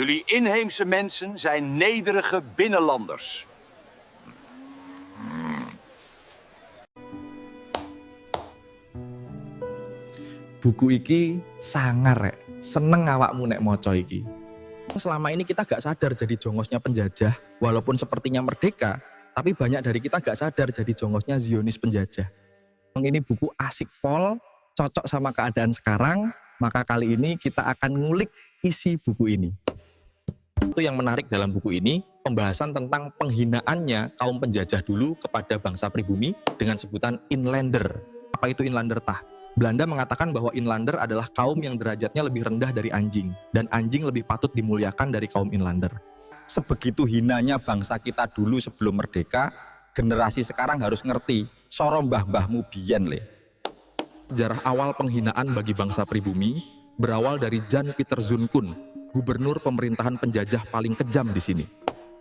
Jullie inheemse mensen zijn nederige binnenlanders. Buku iki sangar rek, seneng awakmu nek maca iki. Selama ini kita gak sadar jadi jongosnya penjajah, walaupun sepertinya merdeka, tapi banyak dari kita gak sadar jadi jongosnya Zionis penjajah. Ini buku asik pol, cocok sama keadaan sekarang, maka kali ini kita akan ngulik isi buku ini. Itu yang menarik dalam buku ini, pembahasan tentang penghinaannya kaum penjajah dulu kepada bangsa pribumi dengan sebutan inlander. Apa itu inlander tah? Belanda mengatakan bahwa inlander adalah kaum yang derajatnya lebih rendah dari anjing, dan anjing lebih patut dimuliakan dari kaum inlander. Sebegitu hinanya bangsa kita dulu sebelum merdeka, generasi sekarang harus ngerti, soro mbah-mbahmu biyen le. Sejarah awal penghinaan bagi bangsa pribumi berawal dari Jan Pieter Zoon-Koon, gubernur pemerintahan penjajah paling kejam di sini.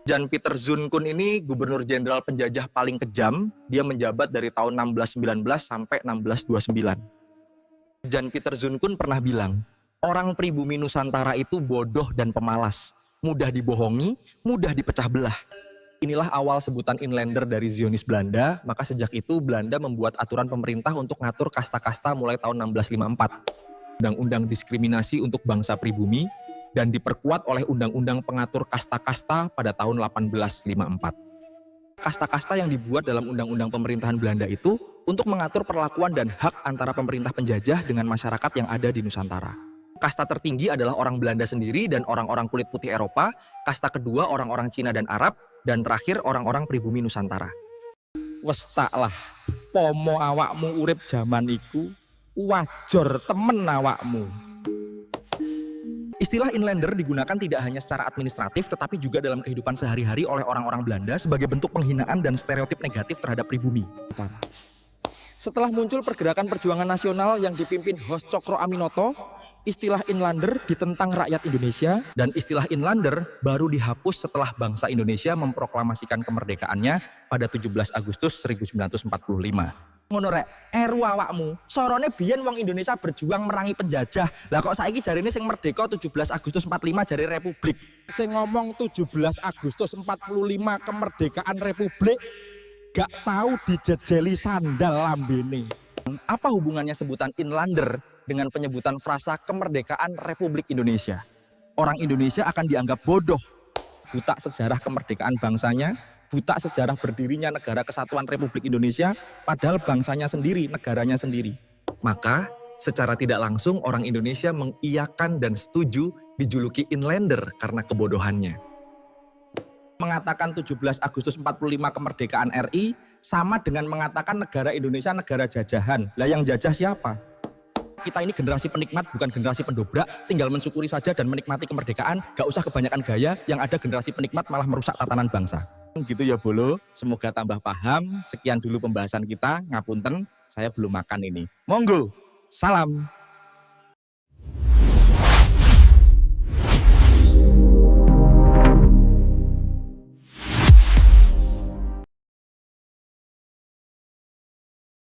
Jan Pieter Zoon-Koon ini gubernur jenderal penjajah paling kejam, dia menjabat dari tahun 1619 sampai 1629. Jan Pieter Zoon-Koon pernah bilang, orang pribumi Nusantara itu bodoh dan pemalas, mudah dibohongi, mudah dipecah belah. Inilah awal sebutan inlander dari Zionis Belanda, maka sejak itu Belanda membuat aturan pemerintah untuk ngatur kasta-kasta mulai tahun 1654. Undang-undang diskriminasi untuk bangsa pribumi, dan diperkuat oleh undang-undang pengatur kasta-kasta pada tahun 1854. Kasta-kasta yang dibuat dalam undang-undang pemerintahan Belanda itu untuk mengatur perlakuan dan hak antara pemerintah penjajah dengan masyarakat yang ada di Nusantara. Kasta tertinggi adalah orang Belanda sendiri dan orang-orang kulit putih Eropa, kasta kedua orang-orang Cina dan Arab, dan terakhir orang-orang pribumi Nusantara. Wes taklah, pomo awakmu urip jaman iku, wajor temen awakmu. Istilah inlander digunakan tidak hanya secara administratif tetapi juga dalam kehidupan sehari-hari oleh orang-orang Belanda sebagai bentuk penghinaan dan stereotip negatif terhadap pribumi. Setelah muncul pergerakan perjuangan nasional yang dipimpin Hos Cokro Aminoto, istilah inlander ditentang rakyat Indonesia dan istilah inlander baru dihapus setelah bangsa Indonesia memproklamasikan kemerdekaannya pada 17 Agustus 1945. Ngono rek, eru awakmu, sorone biyen wong Indonesia berjuang merangi penjajah. Lah kok saiki jarine sing merdeka 17 Agustus 45 jari Republik. Sing ngomong 17 Agustus 45 kemerdekaan Republik gak tahu dijejeli sandal lambene. Apa hubungannya sebutan inlander dengan penyebutan frasa kemerdekaan Republik Indonesia? Orang Indonesia akan dianggap bodoh, buta sejarah kemerdekaan bangsanya, buta sejarah berdirinya negara kesatuan Republik Indonesia, padahal bangsanya sendiri, negaranya sendiri. Maka, secara tidak langsung orang Indonesia mengiyakan dan setuju dijuluki inlander karena kebodohannya. Mengatakan 17 Agustus 45 kemerdekaan RI sama dengan mengatakan negara Indonesia negara jajahan. Lah yang jajah siapa? Kita ini generasi penikmat bukan generasi pendobrak, tinggal mensyukuri saja dan menikmati kemerdekaan, gak usah kebanyakan gaya, yang ada generasi penikmat malah merusak tatanan bangsa. Gitu ya Bolo, semoga tambah paham. Sekian dulu pembahasan kita, ngapunten, saya belum makan ini. Monggo, salam.